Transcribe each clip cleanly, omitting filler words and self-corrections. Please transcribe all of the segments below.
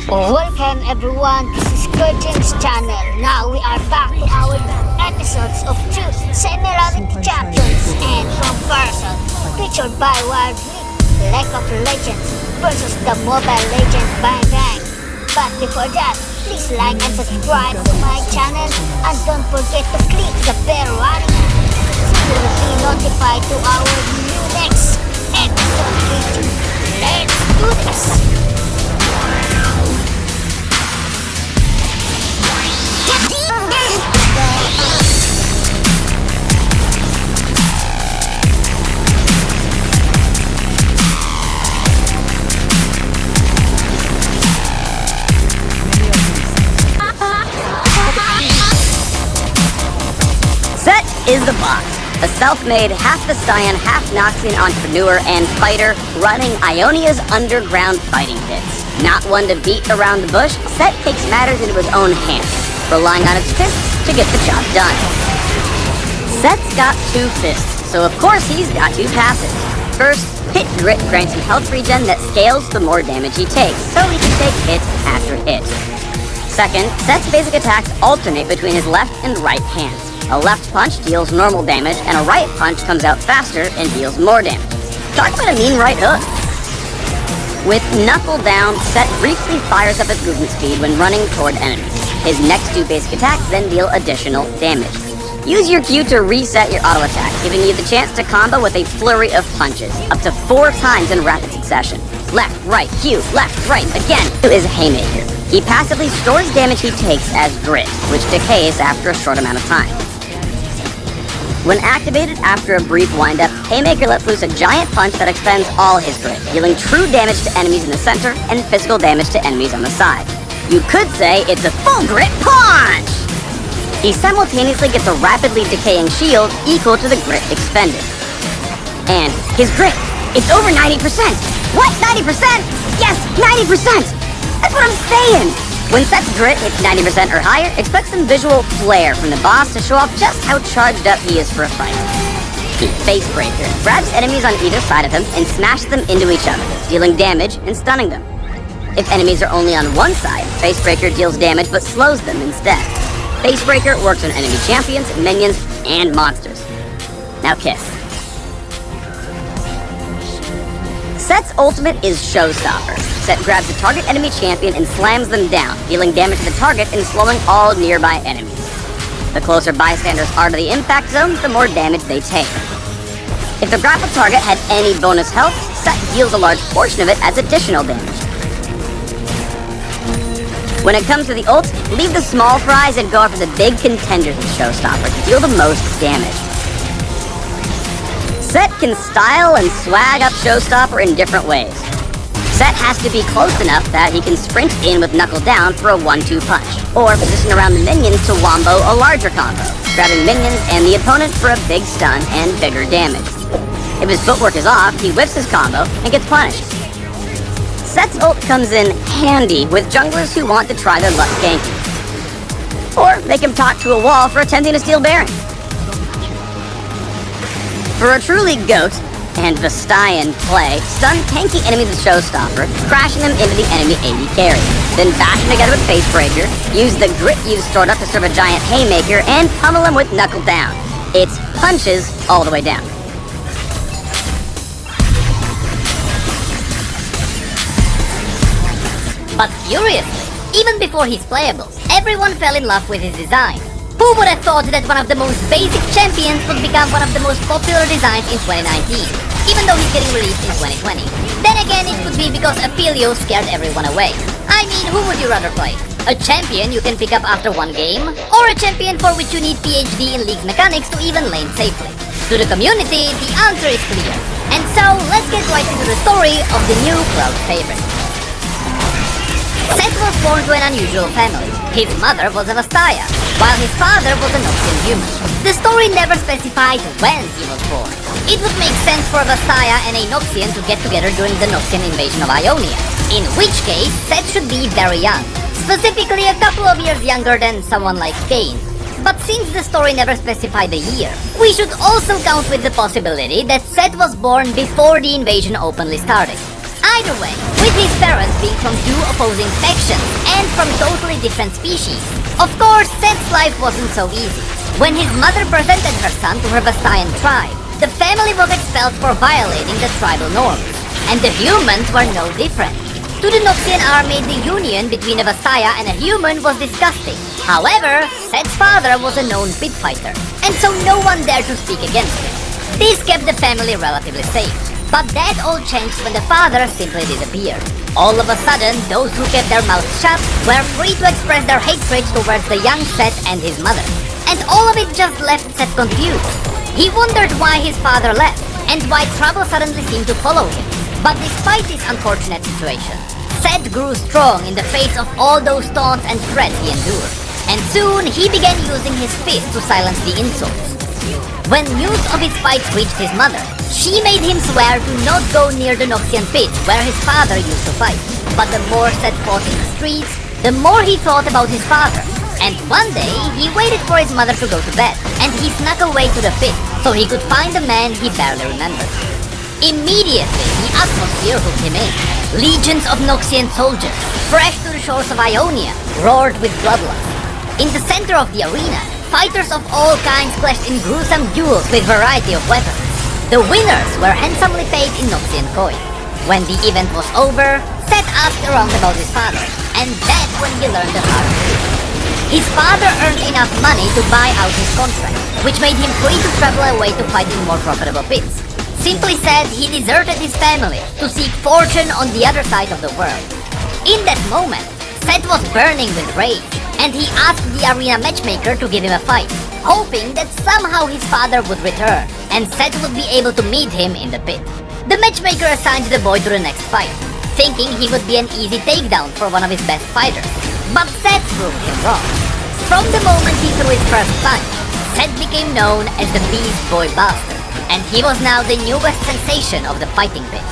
Welcome everyone, this is Kerjims channel. Now we are back to our episodes of two semi-reality champions and comparison featured by Wild League of Legends versus the Mobile Legends Bang Bang. But before that, please like and subscribe to my channel and don't forget to click the bell icon so you will be notified to our new next episode. Let's do this! Sett is the boss, a self-made, half-Vestian, half-Noxian entrepreneur and fighter running Ionia's underground fighting pits. Not one to beat around the bush, Sett takes matters into his own hands, relying on its fists to get the job done. Sett's got two fists, so of course he's got two passives. First, Hit Grit grants him health regen that scales the more damage he takes, so he can take hit after hit. Second, Sett's basic attacks alternate between his left and right hands. A left punch deals normal damage, and a right punch comes out faster and deals more damage. Talk about a mean right hook. With Knuckle Down, Sett briefly fires up his movement speed when running toward enemies. His next two basic attacks then deal additional damage. Use your Q to reset your auto attack, giving you the chance to combo with a flurry of punches, up to 4 times in rapid succession. Left, right, Q, left, right, again, to his Haymaker. He passively stores damage he takes as Grit, which decays after a short amount of time. When activated after a brief windup, Haymaker lets loose a giant punch that expends all his grit, dealing true damage to enemies in the center and physical damage to enemies on the side. You could say it's a full grit punch! He simultaneously gets a rapidly decaying shield equal to the grit expended. And his grit, it's over 90%! What, 90%? Yes, 90%! That's what I'm saying! When Sett's grit hits 90% or higher, expect some visual flair from the boss to show off just how charged up he is for a fight. The Face Breaker grabs enemies on either side of him and smashes them into each other, dealing damage and stunning them. If enemies are only on one side, Face Breaker deals damage but slows them instead. Face Breaker works on enemy champions, minions, and monsters. Now kiss. Sett's ultimate is Showstopper. Sett grabs a target enemy champion and slams them down, dealing damage to the target and slowing all nearby enemies. The closer bystanders are to the impact zone, the more damage they take. If the grappled target had any bonus health, Sett deals a large portion of it as additional damage. When it comes to the ult, leave the small fries and go after the big contenders with Showstopper to deal the most damage. Sett can style and swag up Showstopper in different ways. Sett has to be close enough that he can sprint in with Knuckle Down for a 1-2 punch, or position around the minions to wombo a larger combo, grabbing minions and the opponent for a big stun and bigger damage. If his footwork is off, he whiffs his combo and gets punished. Sett's ult comes in handy with junglers who want to try their luck ganking, or make him talk to a wall for attempting to steal Baron. For a truly GOAT and Vestian play, stun tanky enemies with Showstopper, crashing them into the enemy AD carry. Then bash them together with Face Breaker, use the grit you've stored up to serve a giant Haymaker, and pummel him with Knuckle Down. It's punches all the way down. But curiously, even before his playables, everyone fell in love with his design. Who would have thought that one of the most basic champions would become one of the most popular designs in 2019, even though he's getting released in 2020? Then again, it could be because Aphelio scared everyone away. I mean, who would you rather play? A champion you can pick up after one game, or a champion for which you need PhD in League mechanics to even lane safely? To the community, the answer is clear. And so, let's get right into the story of the new crowd favorite. Sett was born to an unusual family. His mother was a Vestian, while his father was a Noxian human. The story never specified when he was born. It would make sense for a Vestian and a Noxian to get together during the Noxian invasion of Ionia, in which case Sett should be very young, specifically a couple of years younger than someone like Kayn. But since the story never specified the year, we should also count with the possibility that Sett was born before the invasion openly started. Either way, with his parents being from two opposing factions and from totally different species, of course Sett's life wasn't so easy. When his mother presented her son to her Vastayan tribe, the family was expelled for violating the tribal norms, and the humans were no different. To the Noxian army, the union between a Vastaya and a human was disgusting. However, Sett's father was a known pit fighter, and so no one dared to speak against him. This kept the family relatively safe. But that all changed when the father simply disappeared. All of a sudden, those who kept their mouths shut were free to express their hatred towards the young Sett and his mother. And all of it just left Sett confused. He wondered why his father left, and why trouble suddenly seemed to follow him. But despite this unfortunate situation, Sett grew strong in the face of all those taunts and threats he endured. And soon, he began using his fist to silence the insults. When news of his fight reached his mother, she made him swear to not go near the Noxian pit where his father used to fight. But the more Sett fought in the streets, the more he thought about his father. And one day, he waited for his mother to go to bed, and he snuck away to the pit so he could find a man he barely remembered. Immediately, the atmosphere hooked him in. Legions of Noxian soldiers, fresh to the shores of Ionia, roared with bloodlust. In the center of the arena, fighters of all kinds clashed in gruesome duels with variety of weapons. The winners were handsomely paid in Noxian coin. When the event was over, Sett asked around about his father, and that's when he learned the hard truth. His father earned enough money to buy out his contract, which made him free to travel away to fight in more profitable pits. Simply said, he deserted his family to seek fortune on the other side of the world. In that moment, Sett was burning with rage, and he asked the arena matchmaker to give him a fight, hoping that somehow his father would return, and Sett would be able to meet him in the pit. The matchmaker assigned the boy to the next fight, thinking he would be an easy takedown for one of his best fighters. But Sett proved him wrong. From the moment he threw his first punch, Sett became known as the Beast Boy Bastard, and he was now the newest sensation of the fighting pit.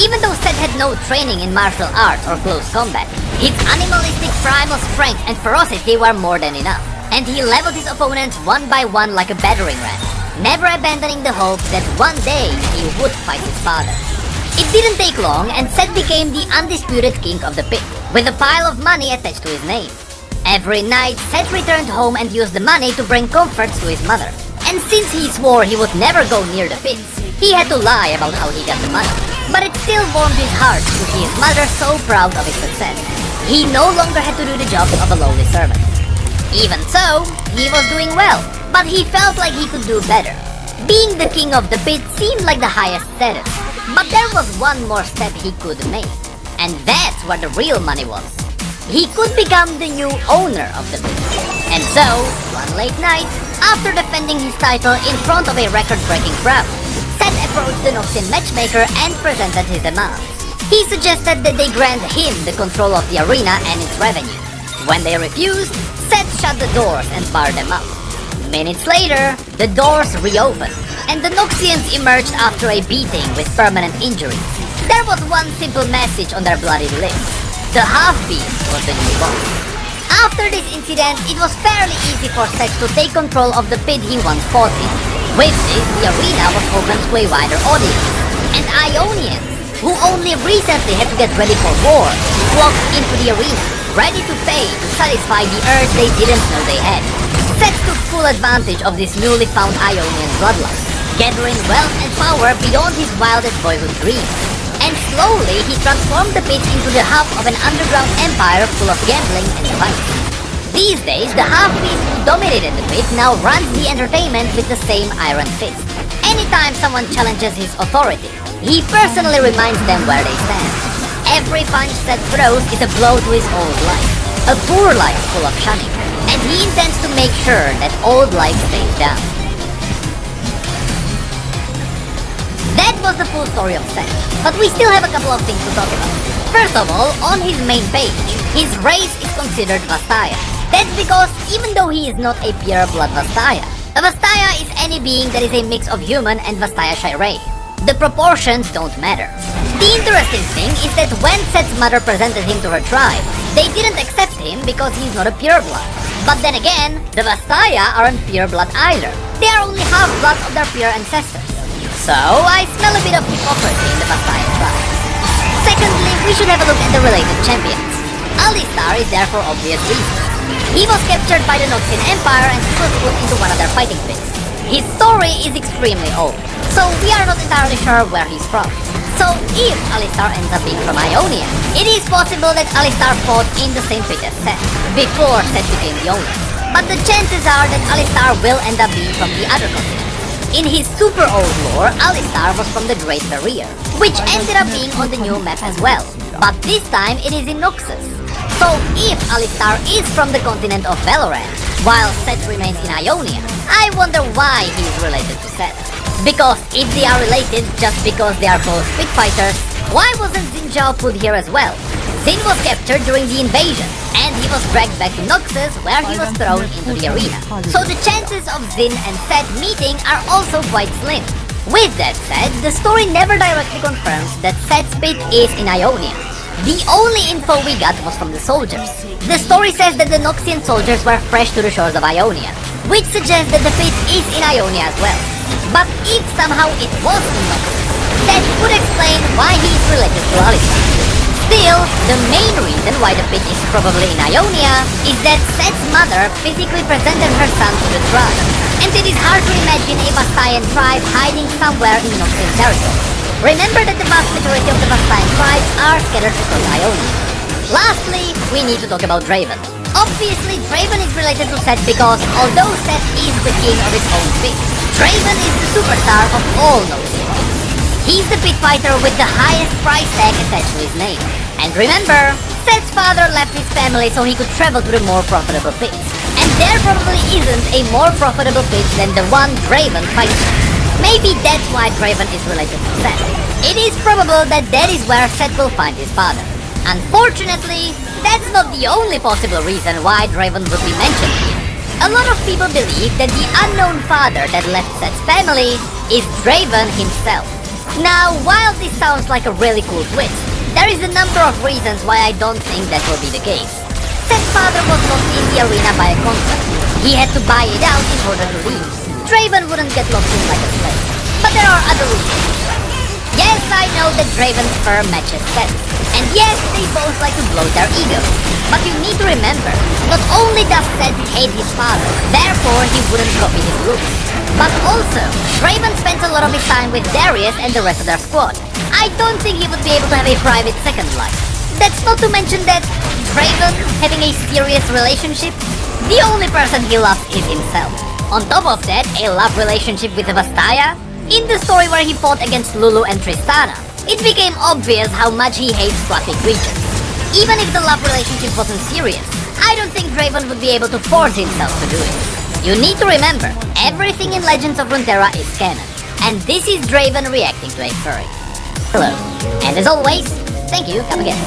Even though Sett had no training in martial arts or close combat, his animalistic primal strength and ferocity were more than enough, and he leveled his opponents one by one like a battering ram, never abandoning the hope that one day he would fight his father. It didn't take long, and Sett became the undisputed king of the pit, with a pile of money attached to his name. Every night, Sett returned home and used the money to bring comforts to his mother. And since he swore he would never go near the pits, he had to lie about how he got the money. But it still warmed his heart to see his mother so proud of his success. He no longer had to do the job of a lowly servant. Even so, he was doing well, but he felt like he could do better. Being the king of the pit seemed like the highest status, but there was one more step he could make, and that's where the real money was. He could become the new owner of the pit. And so, one late night, after defending his title in front of a record-breaking crowd, Sett approached the Noxian matchmaker and presented his demands. He suggested that they grant him the control of the arena and its revenue. When they refused, Sett shut the doors and barred them up. Minutes later, the doors reopened, and the Noxians emerged after a beating with permanent injuries. There was one simple message on their bloodied lips: the half-beast was the new boss. After this incident, it was fairly easy for Sett to take control of the pit he once fought in. With this, the arena was open to a wider audience, and Ionians, who only recently had to get ready for war, walked into the arena, ready to pay to satisfy the urge they didn't know they had. Sett took full advantage of this newly found Ionian bloodlust, gathering wealth and power beyond his wildest boyhood dreams. And slowly, he transformed the pit into the hub of an underground empire full of gambling and violence. These days, the half-beast who dominated the pit now runs the entertainment with the same iron fist. Anytime someone challenges his authority, he personally reminds them where they stand. Every punch Sett throws is a blow to his old life, a poor life full of shunning, and he intends to make sure that old life stays down. That was the full story of Sett, but we still have a couple of things to talk about. First of all, on his main page, his race is considered Vastaya. That's because even though he is not a pure-blood Vastaya, a Vastaya is any being that is a mix of human and Vastaya Shirei. The proportions don't matter. The interesting thing is that when Sett's mother presented him to her tribe, they didn't accept him because he's not a pure-blood. But then again, the Vastaya aren't pure-blood either. They are only half-blood of their pure ancestors. So, I smell a bit of hypocrisy in the Vastaya tribe. Secondly, we should have a look at the related champions. Alistar is there for obvious reasons. He was captured by the Noxian Empire and he was put into one of their fighting pits. His story is extremely old, so we are not entirely sure where he's from. So if Alistar ends up being from Ionia, it is possible that Alistar fought in the same pit as Sett, before Sett became the owner. But the chances are that Alistar will end up being from the other continent. In his super old lore, Alistar was from the Great Barrier, which ended up being on the new map as well. But this time it is in Noxus. So if Alistar is from the continent of Valorant, while Sett remains in Ionia, I wonder why he is related to Sett. Because if they are related just because they are both pit fighters, why wasn't Xin Zhao put here as well? Xin was captured during the invasion, and he was dragged back to Noxus where he was thrown into the arena. So the chances of Xin and Sett meeting are also quite slim. With that said, the story never directly confirms that Sett's pit is in Ionia. The only info we got was from the soldiers. The story says that the Noxian soldiers were fresh to the shores of Ionia, which suggests that the pit is in Ionia as well. But if somehow it was in Noxus, that would explain why he is related to Alistar. Still, the main reason why the pit is probably in Ionia is that Sett's mother physically presented her son to the tribe, and it is hard to imagine a Vastayan tribe hiding somewhere in Noxian territory. Remember that the vast majority of the Vastayan tribes are scattered across Ionia. Lastly, we need to talk about Draven. Obviously, Draven is related to Sett because although Sett is the king of his own pit, Draven is the superstar of all Noxian pits. He's the pit fighter with the highest price tag attached to his name. And remember, Sett's father left his family so he could travel to the more profitable pits. And there probably isn't a more profitable pit than the one Draven fights in. Maybe that's why Draven is related to Sett. It is probable that that is where Sett will find his father. Unfortunately, that's not the only possible reason why Draven would be mentioned here. A lot of people believe that the unknown father that left Sett's family is Draven himself. Now, while this sounds like a really cool twist, there is a number of reasons why I don't think that will be the case. Sett's father was locked in the arena by a contract. He had to buy it out in order to leave. Draven wouldn't get locked in like a slave. But there are other reasons. Yes, I know that Draven's fur matches Sett. And yes, they both like to blow their egos. But you need to remember, not only does Sett hate his father, therefore he wouldn't copy his looks. But also, Draven spends a lot of his time with Darius and the rest of their squad. I don't think he would be able to have a private second life. That's not to mention that Draven having a serious relationship, the only person he loves is himself. On top of that, a love relationship with Vastaya. In the story where he fought against Lulu and Tristana, it became obvious how much he hates fluffy creatures. Even if the love relationship wasn't serious, I don't think Draven would be able to force himself to do it. You need to remember, everything in Legends of Runeterra is canon, and this is Draven reacting to a furry. Hello, and as always, thank you, come again.